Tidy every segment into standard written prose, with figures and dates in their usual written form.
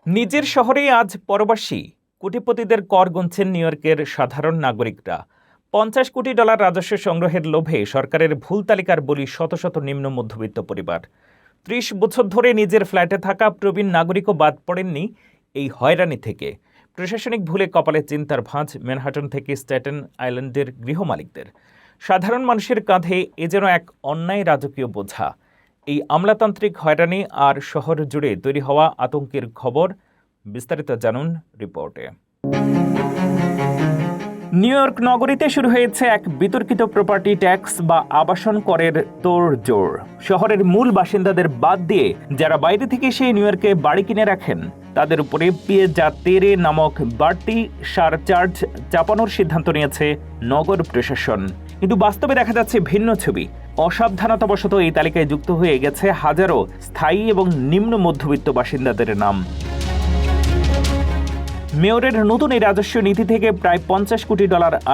নিজের শহরেই আজ পরবাসী কোটিপতিদের কর গুনছেন নিউ ইয়র্কের সাধারণ নাগরিকরা। $50 কোটি রাজস্ব সংগ্রহের লোভে সরকারের ভুল তালিকার বলি শত শত নিম্ন মধ্যবিত্ত পরিবার। ৩০ বছর ধরে নিজের ফ্ল্যাটে থাকা প্রবীণ নাগরিকও বাদ পড়েননি এই হয়রানি থেকে। প্রশাসনিক ভুলে কপালে চিন্তার ভাঁজ ম্যানহাটন থেকে স্ট্যাটেন আইল্যান্ডের গৃহমালিকদের। সাধারণ মানুষের কাঁধে এ যেন এক অন্যায় রাজকীয় বোঝা। এই আমলাতান্ত্রিক হয়রানি আর শহর জুড়ে তৈরি হওয়া আতঙ্কের খবর বিস্তারিত জানুন রিপোর্টে। নিউ ইয়র্ক নগরীতে শুরু হয়েছে এক বিতর্কিত প্রপার্টি ট্যাক্স বা আবাসন করের তোড়জোড়। শহরের মূল বাসিন্দাদের বাদ দিয়ে যারা বাইরে থেকে এসে নিউ ইয়র্কে বাড়ি কিনে রাখেন তাদের উপরে পিয়েজা তেরে নামক বাড়তি সারচার্জ চাপানোর সিদ্ধান্ত নিয়েছে নগর প্রশাসন। কিন্তু বাস্তবে দেখা যাচ্ছে ভিন্ন ছবি। অসাবধানতাবশত এই তালিকায় যুক্ত হয়ে গেছে হাজারো স্থায়ী এবং নিম্ন মধ্যবিত্ত বাসিন্দাদের নাম। মেয়রের নতুন এই রাজস্ব নীতি থেকে প্রায় $50 কোটি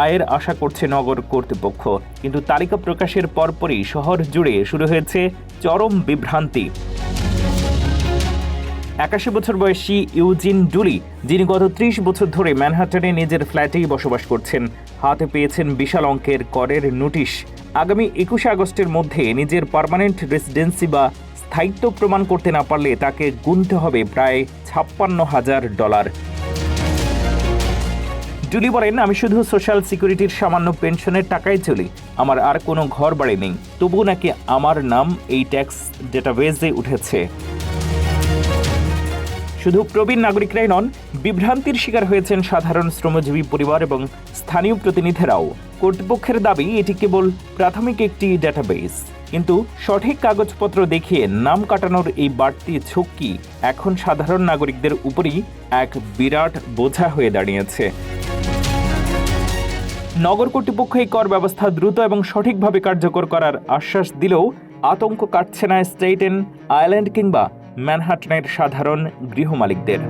আয়ের আশা করছে নগর কর্তৃপক্ষ। কিন্তু তালিকা প্রকাশের পরপরই শহর জুড়ে শুরু হয়েছে চরম বিভ্রান্তি। 81 বছর বয়সী ইউজিন ডুলি, যিনি গত 30 বছর ধরে ম্যানহাটনে নিজের ফ্ল্যাটেই বসবাস করছেন, হাতে পেয়েছেন বিশাল অঙ্কের করের নোটিশ। আগামী 21 আগস্টের মধ্যে নিজের পার্মানেন্ট রেসিডেন্সি বা স্থায়িত্ব প্রমাণ করতে না পারলে তাকে গুনতে হবে প্রায় $56,000। জুলি বলেন, আমি শুধু সোশ্যাল সিকিউরিটির সামান্য পেনশনের টাকায় চলি, আমার আর কোনো ঘর বাড়ি নেই, তবুও নাকি আমার নাম এই ট্যাক্স ডেটাবেজে উঠেছে। শুধু প্রবীণ নাগরিকরাই নন, বিভ্রান্তির শিকার হয়েছেন সাধারণ শ্রমজীবী পরিবার এবং স্থানীয় প্রতিনিধিরাও। কর্তৃপক্ষের দাবি এটি কেবল প্রাথমিক একটি ডেটাবেস, কিন্তু সঠিক কাগজপত্র দেখিয়ে নাম কাটানোর এই বাড়তি ঝুঁকি এখন সাধারণ নাগরিকদের উপরই এক বিরাট বোঝা হয়ে দাঁড়িয়েছে। নগর কর্তৃপক্ষ এই কর ব্যবস্থা দ্রুত এবং সঠিকভাবে কার্যকর করার আশ্বাস দিলেও আতঙ্ক কাটছে না স্ট্যাটেন আইল্যান্ড কিংবা ম্যানহাটনের সাধারণ গৃহমালিকদের।